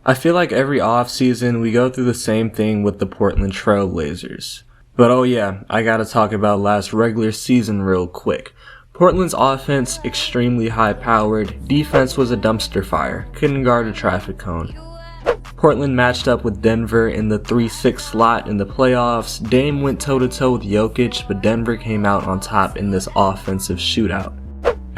I feel like every offseason we go through the same thing with the Portland Trailblazers. But oh yeah, I gotta talk about last regular season real quick. Portland's offense extremely high powered, defense was a dumpster fire, couldn't guard a traffic cone. Portland matched up with Denver in the 3-6 slot in the playoffs. Dame went toe-to-toe with Jokic, but Denver came out on top in this offensive shootout.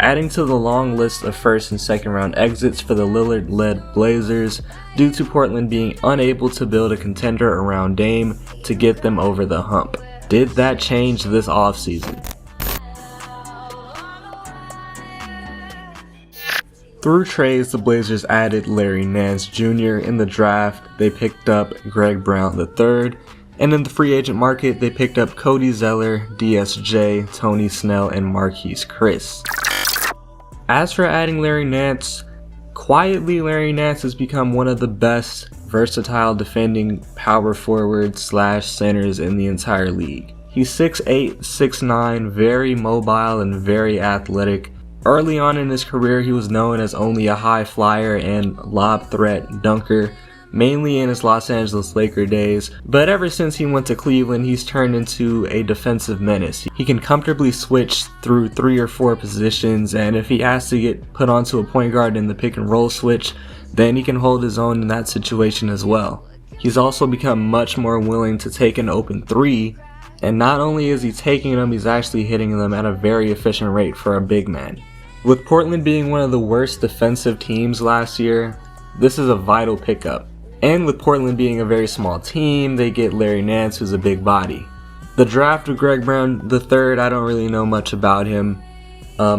Adding to the long list of first and second round exits for the Lillard-led Blazers due to Portland being unable to build a contender around Dame to get them over the hump. Did that change this offseason? Through trades, the Blazers added Larry Nance Jr. In the draft. They picked up Greg Brown III. And in the free agent market, they picked up Cody Zeller, DSJ, Tony Snell, and Marquise Chris. As for adding Larry Nance, quietly Larry Nance has become one of the best versatile defending power forwards / centers in the entire league. He's 6'8", 6'9", very mobile and very athletic. Early on in his career, he was known as only a high flyer and lob threat dunker, mainly in his Los Angeles Lakers days, but ever since he went to Cleveland, he's turned into a defensive menace. He can comfortably switch through 3 or 4 positions, and if he has to get put onto a point guard in the pick and roll switch, then he can hold his own in that situation as well. He's also become much more willing to take an open 3, and not only is he taking them, he's actually hitting them at a very efficient rate for a big man. With Portland being one of the worst defensive teams last year, this is a vital pickup. And with Portland being a very small team, they get Larry Nance, who's a big body. The draft of Greg Brown III, I don't really know much about him.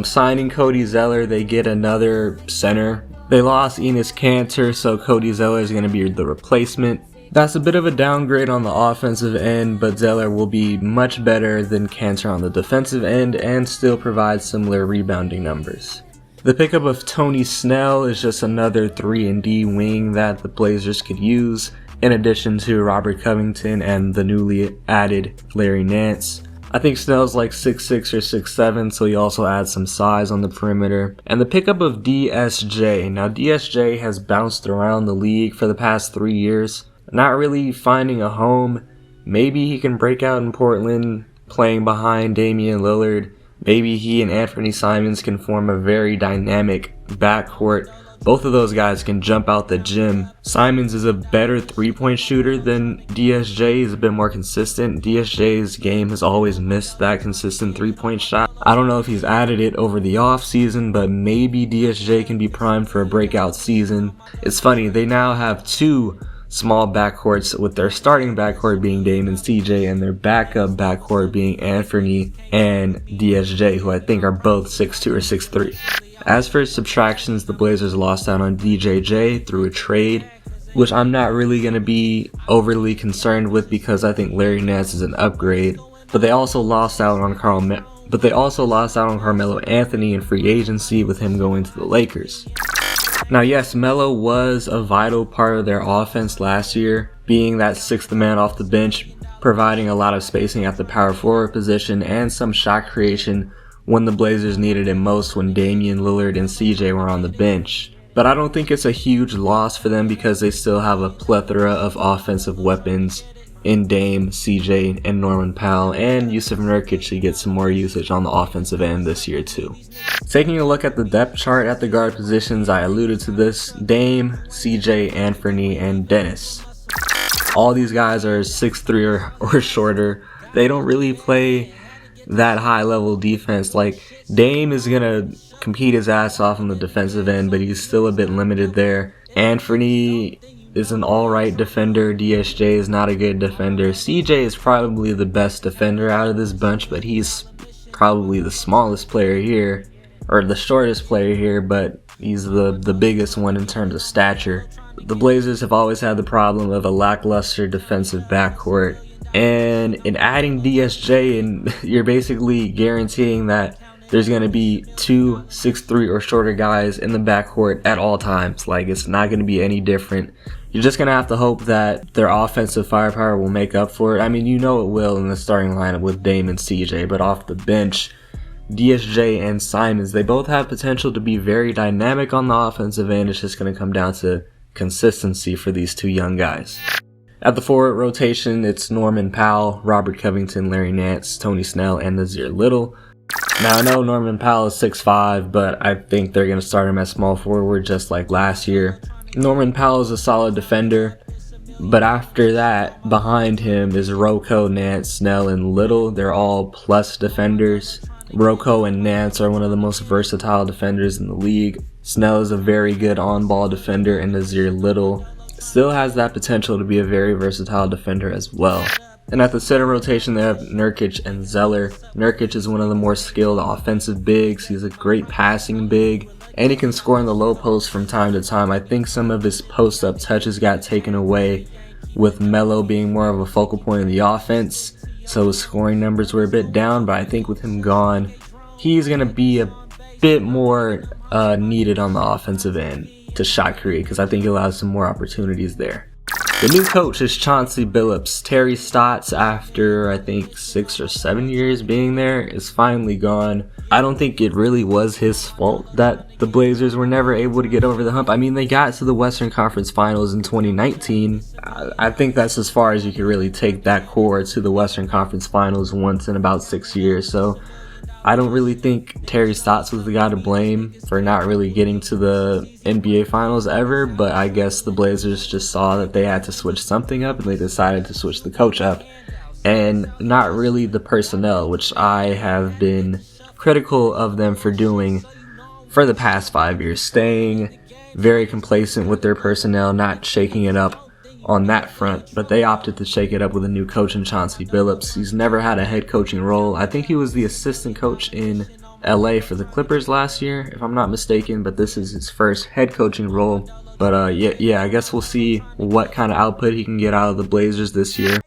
Signing Cody Zeller, they get another center. They lost Enes Kanter, so Cody Zeller is going to be the replacement. That's a bit of a downgrade on the offensive end, but Zeller will be much better than Kanter on the defensive end and still provide similar rebounding numbers. The pickup of Tony Snell is just another 3-and-D wing that the Blazers could use, in addition to Robert Covington and the newly added Larry Nance. I think Snell's like 6'6" or 6'7", so he also adds some size on the perimeter. And the pickup of DSJ. Now DSJ has bounced around the league for the past 3 years, not really finding a home. Maybe he can break out in Portland playing behind Damian Lillard. Maybe he and Anthony Simons can form a very dynamic backcourt. Both of those guys can jump out the gym. Simons is a better three-point shooter than DSJ. He's a bit more consistent. DSJ's game has always missed that consistent three-point shot. I don't know if he's added it over the offseason, but maybe DSJ can be primed for a breakout season. It's funny, they now have 2 small backcourts, with their starting backcourt being Dame and CJ and their backup backcourt being Anthony and DSJ, who I think are both 6'2" or 6'3". As for subtractions, the Blazers lost out on DJJ through a trade, which I'm not really going to be overly concerned with because I think Larry Nance is an upgrade. But they also lost out on Carmelo Anthony in free agency with him going to the Lakers. Now yes, Melo was a vital part of their offense last year, being that 6th man off the bench, providing a lot of spacing at the power forward position and some shot creation when the Blazers needed it most when Damian Lillard and CJ were on the bench. But I don't think it's a huge loss for them because they still have a plethora of offensive weapons in Dame, CJ, and Norman Powell, and Yusuf Nurkic should get some more usage on the offensive end this year too. Taking a look at the depth chart at the guard positions, I alluded to this: Dame, CJ, Anthony, and Dennis. All these guys are 6'3" or shorter. They don't really play that high level defense. Like, Dame is gonna compete his ass off on the defensive end, but he's still a bit limited there. Anthony is an alright defender. DSJ is not a good defender. CJ is probably the best defender out of this bunch, but he's probably the smallest player here, or the shortest player here, but he's the biggest one in terms of stature. The Blazers have always had the problem of a lackluster defensive backcourt, and in adding DSJ, and you're basically guaranteeing that there's going to be 2 6'3" or shorter guys in the backcourt at all times. Like, it's not going to be any different. You're just going to have to hope that their offensive firepower will make up for it. I mean, you know it will in the starting lineup with Dame and CJ, but off the bench, DSJ and Simons, they both have potential to be very dynamic on the offensive end. It's just going to come down to consistency for these two young guys. At the forward rotation, it's Norman Powell, Robert Covington, Larry Nance, Tony Snell, and Nazir Little. Now, I know Norman Powell is 6'5", but I think they're going to start him at small forward just like last year. Norman Powell is a solid defender, but after that, behind him is Rocco, Nance, Snell, and Little. They're all plus defenders. Rocco and Nance are one of the most versatile defenders in the league. Snell is a very good on-ball defender, and Nazir Little still has that potential to be a very versatile defender as well. And at the center rotation, they have Nurkic and Zeller. Nurkic is one of the more skilled offensive bigs. He's a great passing big, and he can score in the low post from time to time. I think some of his post-up touches got taken away with Melo being more of a focal point of the offense, so his scoring numbers were a bit down, but I think with him gone, he's going to be a bit more needed on the offensive end to shot create, because I think he'll have some more opportunities there. The new coach is Chauncey Billups. Terry Stotts, after I think 6 or 7 years being there, is finally gone. I don't think it really was his fault that the Blazers were never able to get over the hump. I mean, they got to the Western Conference Finals in 2019. I think that's as far as you can really take that core to the Western Conference Finals once in about 6 years. So I don't really think Terry Stotts was the guy to blame for not really getting to the NBA Finals ever, but I guess the Blazers just saw that they had to switch something up, and they decided to switch the coach up, and not really the personnel, which I have been critical of them for doing for the past 5 years, staying very complacent with their personnel, not shaking it up on that front, but they opted to shake it up with a new coach in Chauncey Billups. He's never had a head coaching role. I think he was the assistant coach in LA for the Clippers last year, if I'm not mistaken, but this is his first head coaching role. But yeah, I guess we'll see what kind of output he can get out of the Blazers this year.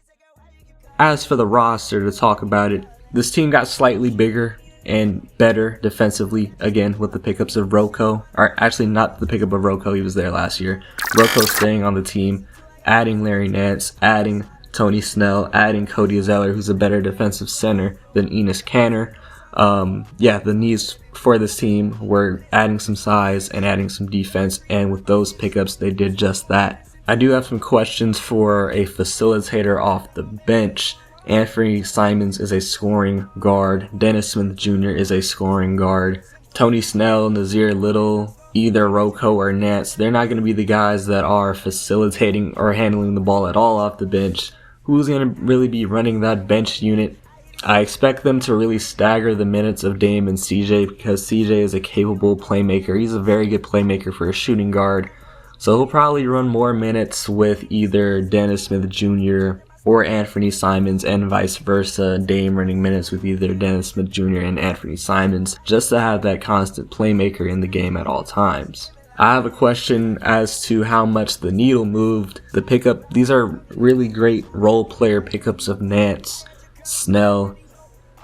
As for the roster, to talk about it, this team got slightly bigger and better defensively, again, with the pickups of Rocco. Or actually, not the pickup of Rocco, he was there last year. Rocco staying on the team, adding Larry Nance, adding Tony Snell, adding Cody Zeller, who's a better defensive center than Enes Kanter. The needs for this team were adding some size and adding some defense, and with those pickups, they did just that. I do have some questions for a facilitator off the bench. Anthony Simons is a scoring guard. Dennis Smith Jr. is a scoring guard. Tony Snell, Nazir Little, either Rocco or Nance, they're not going to be the guys that are facilitating or handling the ball at all off the bench. Who's going to really be running that bench unit? I expect them to really stagger the minutes of Dame and CJ, because CJ is a capable playmaker. He's a very good playmaker for a shooting guard. So he'll probably run more minutes with either Dennis Smith Jr. or Anthony Simons, and vice versa. Dame running minutes with either Dennis Smith Jr. and Anthony Simons, just to have that constant playmaker in the game at all times. I have a question as to how much the needle moved. The pickup, these are really great role player pickups of Nance, Snell,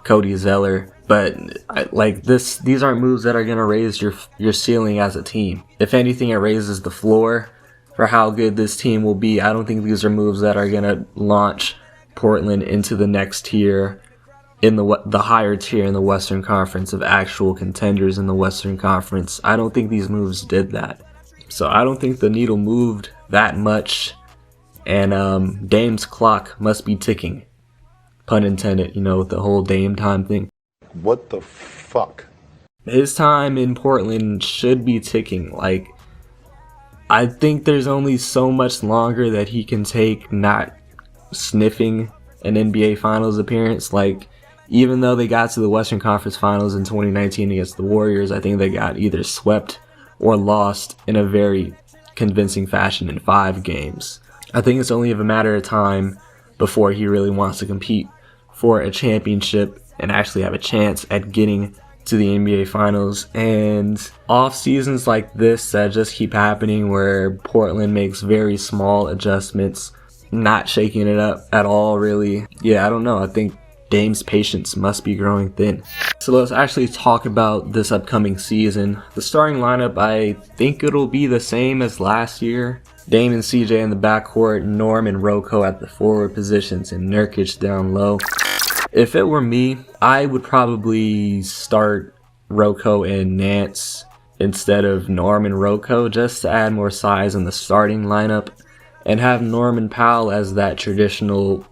Cody Zeller, but these aren't moves that are going to raise your ceiling as a team. If anything, it raises the floor for how good this team will be. I don't think these are moves that are going to launch Portland into the next tier, in the higher tier in the Western Conference of actual contenders in the Western Conference. I don't think these moves did that. So I don't think the needle moved that much, and Dame's clock must be ticking. Pun intended, with the whole Dame time thing. What the fuck? His time in Portland should be ticking. I think there's only so much longer that he can take not sniffing an NBA Finals appearance. Even though they got to the Western Conference Finals in 2019 against the Warriors, I think they got either swept or lost in a very convincing fashion in 5 games. I think it's only a matter of time before he really wants to compete for a championship and actually have a chance at getting to the NBA Finals. And off seasons like this that just keep happening, where Portland makes very small adjustments, not shaking it up at all, really. I don't know. I think Dame's patience must be growing thin. So let's actually talk about this upcoming season. The starting lineup, I think it'll be the same as last year. Dame and CJ in the backcourt, Norm and Rocco at the forward positions, and Nurkic down low. If it were me, I would probably start Rocco and Nance instead of Norm and Rocco, just to add more size in the starting lineup and have Norman Powell as that traditional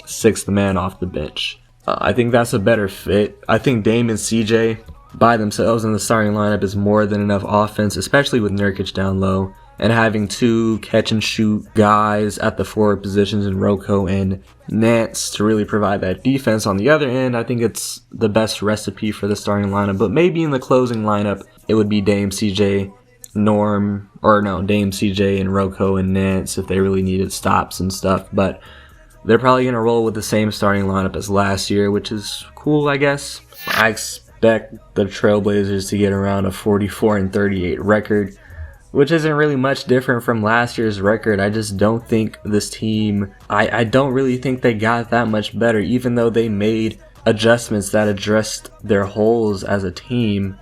sixth man off the bench. I think that's a better fit. I think Dame and CJ by themselves in the starting lineup is more than enough offense, especially with Nurkic down low, and having two catch and shoot guys at the forward positions in Rocco and Nance to really provide that defense on the other end. I think it's the best recipe for the starting lineup, but maybe in the closing lineup it would be Dame, CJ, Dame, CJ, and Rocco and Nance if they really needed stops and stuff. But they're probably going to roll with the same starting lineup as last year, which is cool, I guess. I expect the Trailblazers to get around a 44-38 record, which isn't really much different from last year's record. I just don't think this team, I don't really think they got that much better, even though they made adjustments that addressed their holes as a team.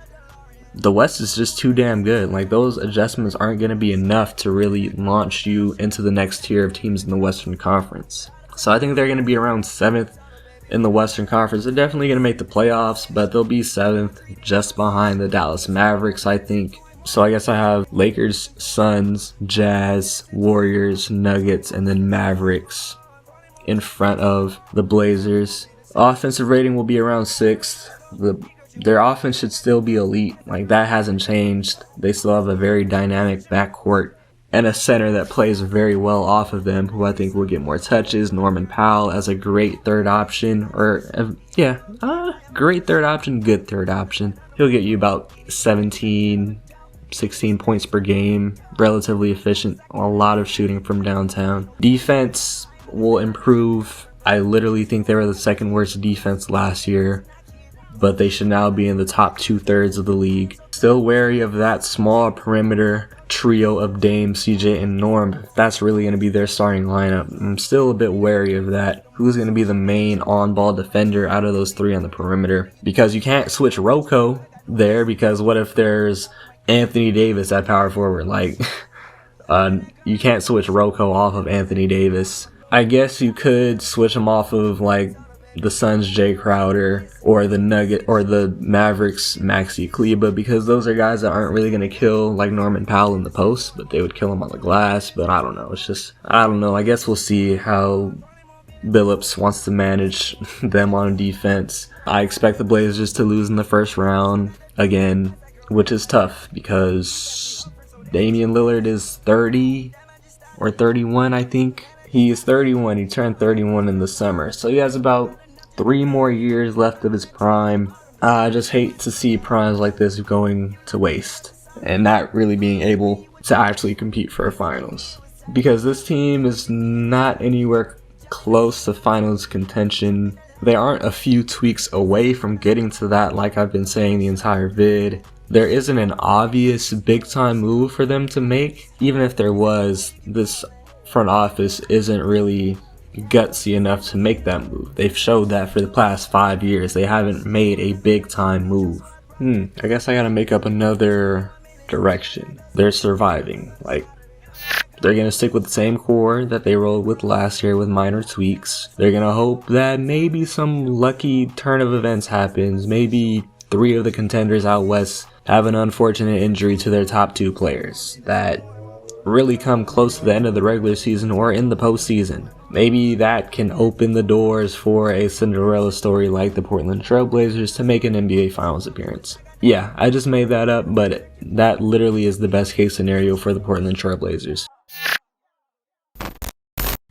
The West is just too damn good. Like, those adjustments aren't going to be enough to really launch you into the next tier of teams in the Western Conference. So I think they're going to be around 7th in the Western Conference. They're definitely going to make the playoffs, but they'll be 7th, just behind the Dallas Mavericks, I think. So I guess I have Lakers, Suns, Jazz, Warriors, Nuggets, and then Mavericks in front of the Blazers. Offensive rating will be around 6th. Their offense should still be elite. Like, that hasn't changed. They still have a very dynamic backcourt and a center that plays very well off of them, who I think will get more touches. Norman Powell as a great third option, great third option, good third option. He'll get you about 17, 16 points per game, relatively efficient, a lot of shooting from downtown. Defense will improve. I literally think they were the second worst defense last year, but they should now be in the top 2/3 of the league. Still wary of that small perimeter trio of Dame, CJ, and Norm. That's really going to be their starting lineup. I'm still a bit wary of that. Who's going to be the main on-ball defender out of those three on the perimeter? Because you can't switch Rocco there, because what if there's Anthony Davis at power forward? Like, you can't switch Rocco off of Anthony Davis. I guess you could switch him off of, like, the Suns' Jay Crowder or the Mavericks' Maxi Kleber, because those are guys that aren't really going to kill like Norman Powell in the post, but they would kill him on the glass. But I don't know. I don't know. I guess we'll see how Billups wants to manage them on defense. I expect the Blazers to lose in the first round again, which is tough because Damian Lillard is 30 or 31, I think. He is 31. He turned 31 in the summer, so he has about 3 more years left of his prime. I just hate to see primes like this going to waste and not really being able to actually compete for a finals, because this team is not anywhere close to finals contention. They aren't a few tweaks away from getting to that, like I've been saying the entire vid. There isn't an obvious big time move for them to make. Even if there was, this front office isn't really gutsy enough to make that move. They've showed that for the past 5 years. They haven't made a big time move. I guess I gotta make up another direction. They're surviving. Like, they're gonna stick with the same core that they rolled with last year with minor tweaks. They're gonna hope that maybe some lucky turn of events happens. Maybe 3 of the contenders out west have an unfortunate injury to their top 2 players that really come close to the end of the regular season or in the postseason. Maybe that can open the doors for a Cinderella story like the Portland Trailblazers to make an NBA Finals appearance. Yeah, I just made that up, but that literally is the best case scenario for the Portland Trailblazers.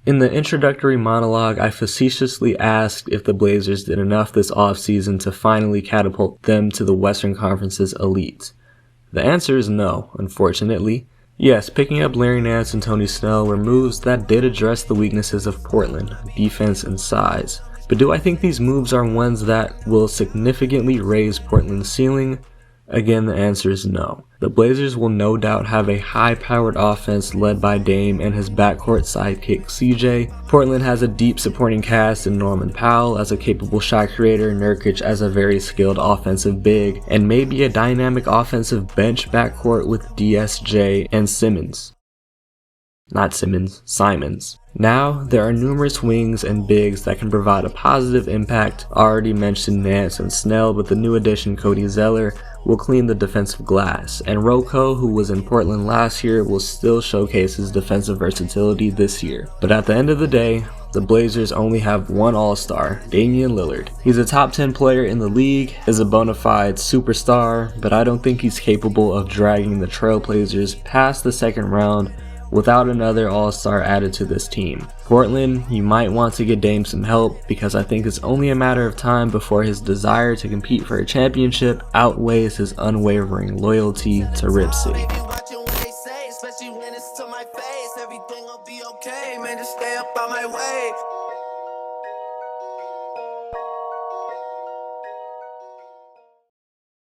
In the introductory monologue, I facetiously asked if the Blazers did enough this offseason to finally catapult them to the Western Conference's elite. The answer is no, unfortunately. Yes, picking up Larry Nance and Tony Snell were moves that did address the weaknesses of Portland, defense and size. But do I think these moves are ones that will significantly raise Portland's ceiling? Again, the answer is no. The Blazers will no doubt have a high-powered offense led by Dame and his backcourt sidekick CJ. Portland has a deep supporting cast in Norman Powell as a capable shot creator, Nurkic as a very skilled offensive big, and maybe a dynamic offensive bench backcourt with DSJ and Simmons. Not Simmons, Simons. Now, there are numerous wings and bigs that can provide a positive impact. Already mentioned Nance and Snell, but the new addition Cody Zeller will clean the defensive glass, and Rocco, who was in Portland last year, will still showcase his defensive versatility this year. But at the end of the day, the Blazers only have one All-Star, Damian Lillard. He's a top 10 player in the league, is a bona fide superstar, but I don't think he's capable of dragging the Trailblazers past the second round without another All-Star added to this team. Portland, you might want to get Dame some help, because I think it's only a matter of time before his desire to compete for a championship outweighs his unwavering loyalty to Rip City. Especially when it's to my face, everything will be okay, man, just stay up on my way.